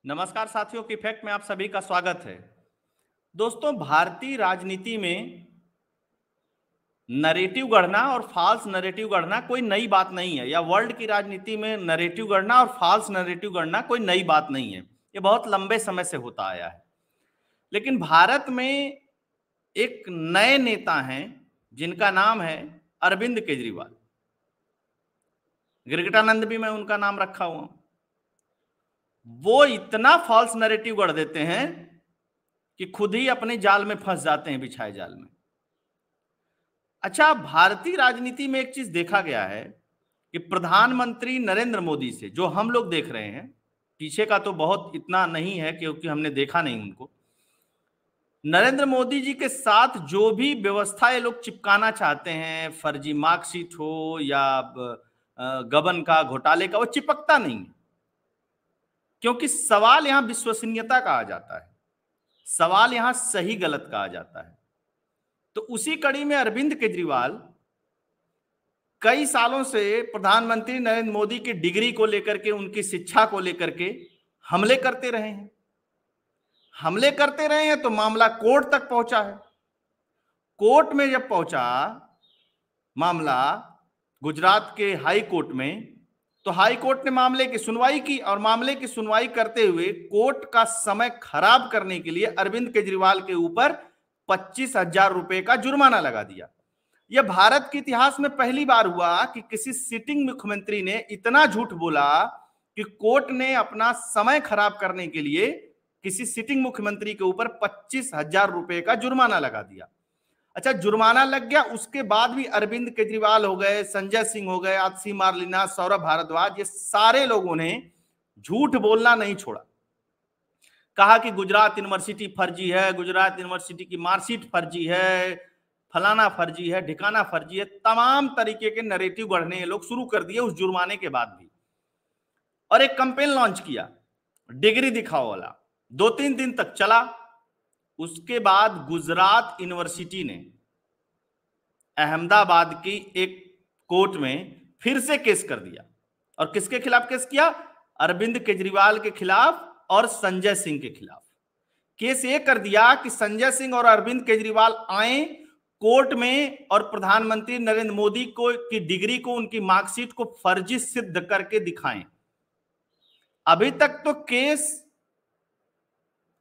नमस्कार साथियों की इफेक्ट में आप सभी का स्वागत है। दोस्तों, भारतीय राजनीति में नरेटिव गढ़ना और फॉल्स नरेटिव गढ़ना कोई नई बात नहीं है, या वर्ल्ड की राजनीति में नरेटिव गढ़ना और फॉल्स नरेटिव गढ़ना कोई नई बात नहीं है। ये बहुत लंबे समय से होता आया है। लेकिन भारत में एक नए नेता हैं जिनका नाम है अरविंद केजरीवाल। गिरगिटानंद भी मैं उनका नाम रखा हुआ हूं। वो इतना फॉल्स नैरेटिव गढ़ देते हैं कि खुद ही अपने जाल में फंस जाते हैं, बिछाए जाल में। अच्छा, भारतीय राजनीति में एक चीज देखा गया है कि प्रधानमंत्री नरेंद्र मोदी से जो हम लोग देख रहे हैं, पीछे का तो बहुत इतना नहीं है क्योंकि हमने देखा नहीं उनको, नरेंद्र मोदी जी के साथ जो भी व्यवस्था ये लोग चिपकाना चाहते हैं, फर्जी मार्कशीट हो या गबन का, घोटाले का, वो चिपकता नहीं है। क्योंकि सवाल यहां विश्वसनीयता का आ जाता है, सवाल यहां सही गलत का आ जाता है। तो उसी कड़ी में अरविंद केजरीवाल कई सालों से प्रधानमंत्री नरेंद्र मोदी की डिग्री को लेकर के, उनकी शिक्षा को लेकर के हमले करते रहे हैं। हमले करते रहे हैं तो मामला कोर्ट तक पहुंचा है। कोर्ट में जब पहुंचा मामला, गुजरात के हाई कोर्ट में, तो हाई कोर्ट ने मामले की सुनवाई की और मामले की सुनवाई करते हुए कोर्ट का समय खराब करने के लिए अरविंद केजरीवाल के ऊपर 25,000 रुपए का जुर्माना लगा दिया। यह भारत के इतिहास में पहली बार हुआ कि किसी सिटिंग मुख्यमंत्री ने इतना झूठ बोला कि कोर्ट ने अपना समय खराब करने के लिए किसी सिटिंग मुख्यमंत्री के ऊपर 25,000 रुपए का जुर्माना लगा दिया। अच्छा, जुर्माना लग गया, उसके बाद भी अरविंद केजरीवाल हो गए, संजय सिंह हो गए, आतिशी मारलेना, सौरभ भारद्वाज, ये सारे लोगों ने झूठ बोलना नहीं छोड़ा। कहा कि गुजरात यूनिवर्सिटी फर्जी है, गुजरात यूनिवर्सिटी की मार्कशीट फर्जी है, फलाना फर्जी है, ढिकाना फर्जी है। तमाम तरीके के नैरेटिव गढ़ने ये लोग शुरू कर दिए उस जुर्माने के बाद भी। और एक कैंपेन लॉन्च किया, डिग्री दिखाओ वाला, 2-3 दिन तक चला। उसके बाद गुजरात यूनिवर्सिटी ने अहमदाबाद की एक कोर्ट में फिर से केस कर दिया। और किसके खिलाफ केस किया? अरविंद केजरीवाल के खिलाफ और संजय सिंह के खिलाफ। केस ये कर दिया कि संजय सिंह और अरविंद केजरीवाल आए कोर्ट में और प्रधानमंत्री नरेंद्र मोदी को की डिग्री को, उनकी मार्कशीट को फर्जी सिद्ध करके दिखाएं। अभी तक तो केस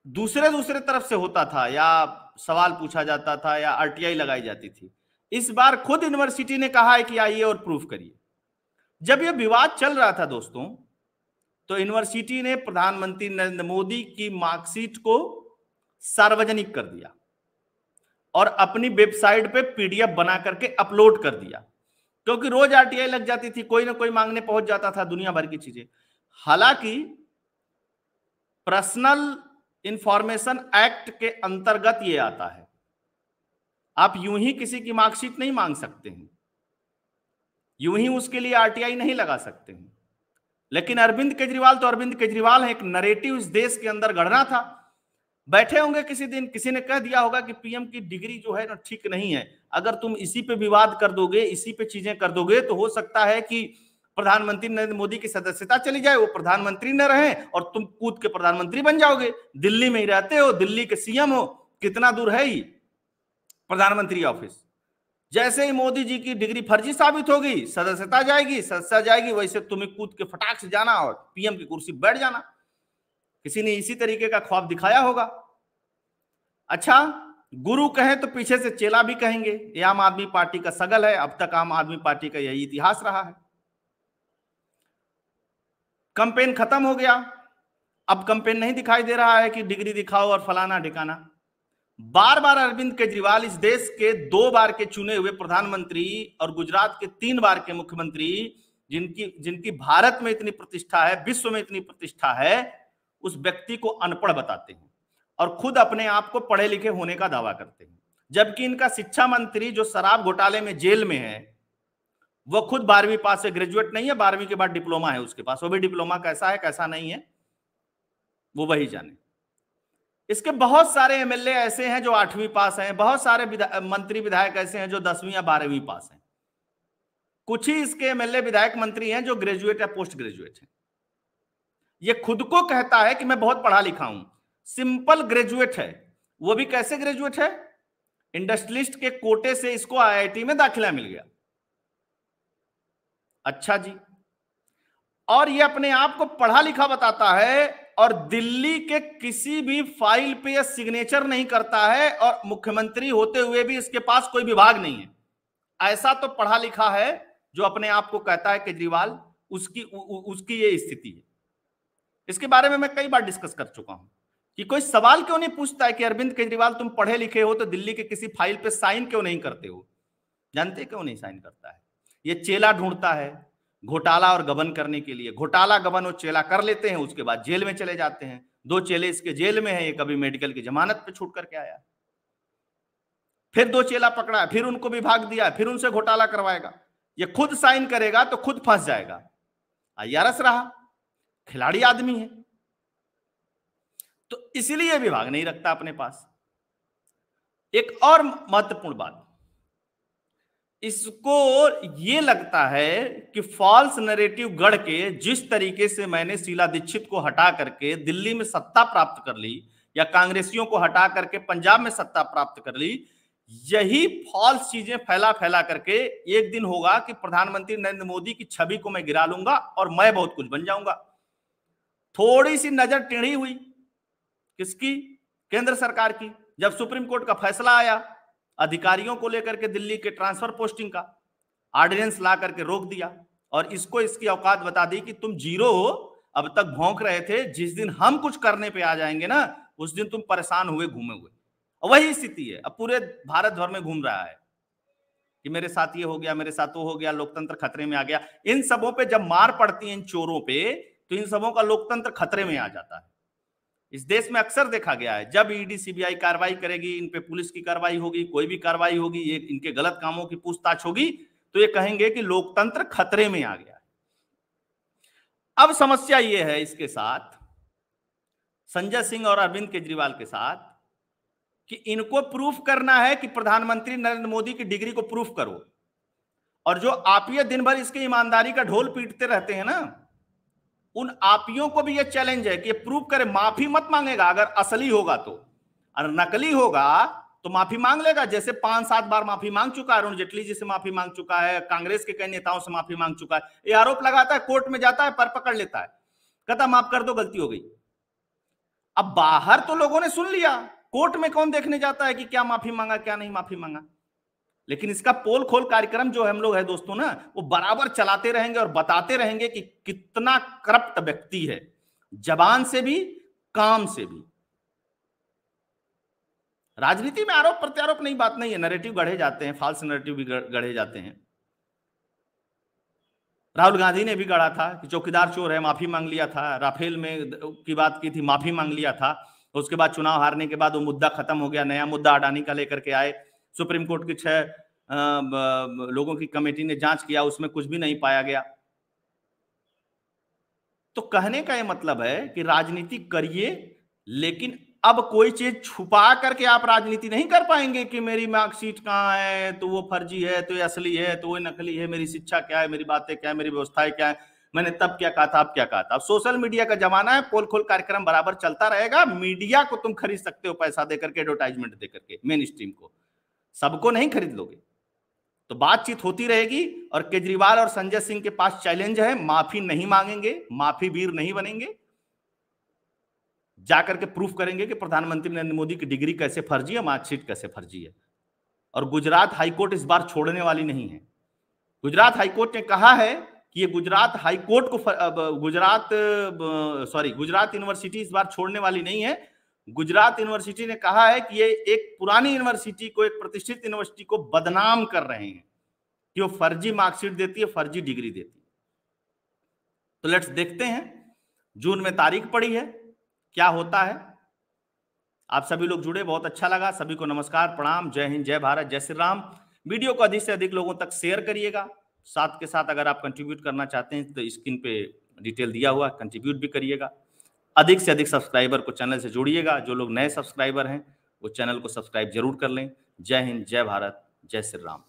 दूसरे तरफ से होता था, या सवाल पूछा जाता था, या आरटीआई लगाई जाती थी। इस बार खुद यूनिवर्सिटी ने कहा है कि आइए और प्रूफ करिए। जब यह विवाद चल रहा था दोस्तों, तो यूनिवर्सिटी ने प्रधानमंत्री नरेंद्र मोदी की मार्कशीट को सार्वजनिक कर दिया और अपनी वेबसाइट पे पीडीएफ बना करके अपलोड कर दिया। क्योंकि रोज आरटीआई लग जाती थी, कोई ना कोई मांगने पहुंच जाता था दुनिया भर की चीजें। हालांकि पर्सनल इंफॉर्मेशन एक्ट के अंतर्गत यह आता है, आप यूं ही किसी की मार्कशीट नहीं मांग सकते हैं, यूं ही उसके लिए आरटीआई नहीं लगा सकते हैं। लेकिन अरविंद केजरीवाल तो अरविंद केजरीवाल है, एक नैरेटिव इस देश के अंदर गढ़ना था। बैठे होंगे किसी दिन, किसी ने कह दिया होगा कि पीएम की डिग्री जो है ना ठीक नहीं है, अगर तुम इसी पे विवाद कर दोगे, इसी पे चीजें कर दोगे, तो हो सकता है कि प्रधानमंत्री नरेंद्र मोदी की सदस्यता चली जाए, वो प्रधानमंत्री न रहे और तुम कूद के प्रधानमंत्री बन जाओगे। दिल्ली में ही रहते हो, दिल्ली के सीएम हो, कितना दूर है ये प्रधानमंत्री ऑफिस। जैसे ही मोदी जी की डिग्री फर्जी साबित होगी, सदस्यता जाएगी, सदस्यता जाएगी, वैसे तुम्हें कूद के फटाक से जाना और पीएम की कुर्सी बैठ जाना। किसी ने इसी तरीके का ख्वाब दिखाया होगा। अच्छा, गुरु कहे तो पीछे से चेला भी कहेंगे, ये आम आदमी पार्टी का सगल है। अब तक आम आदमी पार्टी का यही इतिहास रहा है। कैंपेन खत्म हो गया, अब कैंपेन नहीं दिखाई दे रहा है कि डिग्री दिखाओ और फलाना ढिकाना। बार बार अरविंद केजरीवाल, इस देश के 2 बार के चुने हुए प्रधानमंत्री और गुजरात के 3 बार के मुख्यमंत्री, जिनकी भारत में इतनी प्रतिष्ठा है, विश्व में इतनी प्रतिष्ठा है, उस व्यक्ति को अनपढ़ बताते हैं और खुद अपने आप को पढ़े लिखे होने का दावा करते हैं। जबकि इनका शिक्षा मंत्री जो शराब घोटाले में जेल में है, वो खुद 12वीं पास है, ग्रेजुएट नहीं है, 12वीं के बाद डिप्लोमा है उसके पास। वो भी डिप्लोमा कैसा है कैसा नहीं है वो वही जाने। इसके बहुत सारे एमएलए ऐसे हैं जो 8वीं पास हैं, बहुत सारे मंत्री विधायक ऐसे हैं जो 10वीं या 12वीं पास हैं। कुछ ही इसके एमएलए विधायक मंत्री हैं जो ग्रेजुएट या पोस्ट ग्रेजुएट हैं। ये खुद को कहता है कि मैं बहुत पढ़ा लिखा हूं, सिंपल ग्रेजुएट है। वो भी कैसे ग्रेजुएट है? इंडस्ट्रियलिस्ट के कोटे से इसको आईआईटी में दाखिला मिल गया। अच्छा जी, और ये अपने आप को पढ़ा लिखा बताता है और दिल्ली के किसी भी फाइल पे यह सिग्नेचर नहीं करता है, और मुख्यमंत्री होते हुए भी इसके पास कोई विभाग नहीं है। ऐसा तो पढ़ा लिखा है जो अपने आप को कहता है केजरीवाल, उसकी ये स्थिति है। इसके बारे में मैं कई बार डिस्कस कर चुका हूं कि कोई सवाल क्यों नहीं पूछता है कि अरविंद केजरीवाल तुम पढ़े लिखे हो तो दिल्ली के किसी फाइल पे साइन क्यों नहीं करते हो? जानते क्यों नहीं साइन करता है? ये चेला ढूंढता है घोटाला और गबन करने के लिए। घोटाला गबन और चेला कर लेते हैं, उसके बाद जेल में चले जाते हैं। 2 चेले इसके जेल में हैं, एक अभी मेडिकल की जमानत पे छूट करके आया। फिर 2 चेला पकड़ा, फिर उनको विभाग दिया, फिर उनसे घोटाला करवाएगा। ये खुद साइन करेगा तो खुद फंस जाएगा। आईआरएस रहा, खिलाड़ी आदमी है, तो इसलिए विभाग नहीं रखता अपने पास। एक और महत्वपूर्ण बात, इसको ये लगता है कि फॉल्स नैरेटिव गढ़ के जिस तरीके से मैंने शीला दीक्षित को हटा करके दिल्ली में सत्ता प्राप्त कर ली, या कांग्रेसियों को हटा करके पंजाब में सत्ता प्राप्त कर ली, यही फॉल्स चीजें फैला फैला करके एक दिन होगा कि प्रधानमंत्री नरेंद्र मोदी की छवि को मैं गिरा लूंगा और मैं बहुत कुछ बन जाऊंगा। थोड़ी सी नजर टेढ़ी हुई किसकी? केंद्र सरकार की, जब सुप्रीम कोर्ट का फैसला आया अधिकारियों को लेकर के दिल्ली के ट्रांसफर पोस्टिंग का, ऑर्डिनेंस ला करके रोक दिया और इसको इसकी औकात बता दी कि तुम जीरो हो, अब तक भौंक रहे थे, जिस दिन हम कुछ करने पे आ जाएंगे ना उस दिन तुम परेशान हुए घूमे हुए। वही स्थिति है, अब पूरे भारत भर में घूम रहा है कि मेरे साथ ये हो गया, मेरे साथ वो हो गया, लोकतंत्र खतरे में आ गया। इन सबों पे जब मार पड़ती है इन चोरों पे, तो इन सबों का लोकतंत्र खतरे में आ जाता है। इस देश में अक्सर देखा गया है, जब ईडी सीबीआई कार्रवाई करेगी, इन पे पुलिस की कार्रवाई होगी, कोई भी कार्रवाई होगी, ये इनके गलत कामों की पूछताछ होगी, तो ये कहेंगे कि लोकतंत्र खतरे में आ गया है। अब समस्या ये है इसके साथ, संजय सिंह और अरविंद केजरीवाल के साथ, कि इनको प्रूफ करना है कि प्रधानमंत्री नरेंद्र मोदी की डिग्री को प्रूफ करो, और जो आपिये दिन भर इसकी ईमानदारी का ढोल पीटते रहते हैं ना, उन आपियों को भी यह चैलेंज है कि प्रूफ करे। माफी मत मांगेगा अगर असली होगा तो, और नकली होगा तो माफी मांग लेगा, जैसे 5-7 बार माफी मांग चुका है, अरुण जेटली जी से माफी मांग चुका है, कांग्रेस के कई नेताओं से माफी मांग चुका है। ये आरोप लगाता है, कोर्ट में जाता है, पर पकड़ लेता है, कहता माफ कर दो, गलती हो गई। अब बाहर तो लोगों ने सुन लिया, कोर्ट में कौन देखने जाता है कि क्या माफी मांगा क्या नहीं माफी मांगा। लेकिन इसका पोल खोल कार्यक्रम जो हम लोग है दोस्तों ना, वो बराबर चलाते रहेंगे और बताते रहेंगे कि कितना करप्ट व्यक्ति है, जबान से भी काम से भी। राजनीति में आरोप प्रत्यारोप नहीं, बात नहीं है, नैरेटिव गढ़े जाते हैं, फाल्स नैरेटिव भी गढ़े जाते हैं। राहुल गांधी ने भी गढ़ा था कि चौकीदार चोर है, माफी मांग लिया था, राफेल में की बात की थी, माफी मांग लिया था। उसके बाद चुनाव हारने के बाद वो मुद्दा खत्म हो गया, नया मुद्दा अडानी का लेकर के आए। सुप्रीम कोर्ट की 6 लोगों की कमेटी ने जांच किया, उसमें कुछ भी नहीं पाया गया। तो कहने का ये मतलब है कि राजनीति करिए, लेकिन अब कोई चीज छुपा करके आप राजनीति नहीं कर पाएंगे कि मेरी मार्कशीट कहाँ है तो वो फर्जी है, तो ये असली है, तो वो नकली है, मेरी शिक्षा क्या है, मेरी बातें क्या है, मेरी व्यवस्थाएं क्या है, मैंने तब क्या कहा था, अब क्या कहा था। अब सोशल मीडिया का जमाना है, पोल खोल कार्यक्रम बराबर चलता रहेगा। मीडिया को तुम खरीद सकते हो पैसा देकर के, एडवर्टाइजमेंट देकर के, मेन स्ट्रीम को, सबको नहीं खरीद लोगे। तो बातचीत होती रहेगी, और केजरीवाल और संजय सिंह के पास चैलेंज है, माफी नहीं मांगेंगे, माफी वीर नहीं बनेंगे, जाकर के प्रूफ करेंगे कि प्रधानमंत्री नरेंद्र मोदी की डिग्री कैसे फर्जी है, मार्कशीट कैसे फर्जी है। और गुजरात हाईकोर्ट इस बार छोड़ने वाली नहीं है। गुजरात हाईकोर्ट ने कहा है कि ये गुजरात हाईकोर्ट को गुजरात यूनिवर्सिटी इस बार छोड़ने वाली नहीं है। गुजरात यूनिवर्सिटी ने कहा है कि ये एक पुरानी यूनिवर्सिटी को, एक प्रतिष्ठित यूनिवर्सिटी को बदनाम कर रहे हैं कि वो फर्जी मार्कशीट देती है, फर्जी डिग्री देती है। तो लेट्स देखते हैं, जून में तारीख पड़ी है, क्या होता है। आप सभी लोग जुड़े, बहुत अच्छा लगा। सभी को नमस्कार, प्रणाम, जय हिंद, जय भारत, जय श्री राम। वीडियो को अधिक से अधिक लोगों तक शेयर करिएगा। साथ के साथ अगर आप कंट्रीब्यूट करना चाहते हैं तो स्क्रीन पे डिटेल दिया हुआ, कंट्रीब्यूट भी करिएगा। अधिक से अधिक सब्सक्राइबर को चैनल से जोड़िएगा। जो लोग नए सब्सक्राइबर हैं वो चैनल को सब्सक्राइब जरूर कर लें। जय हिंद, जय भारत, जय श्री राम।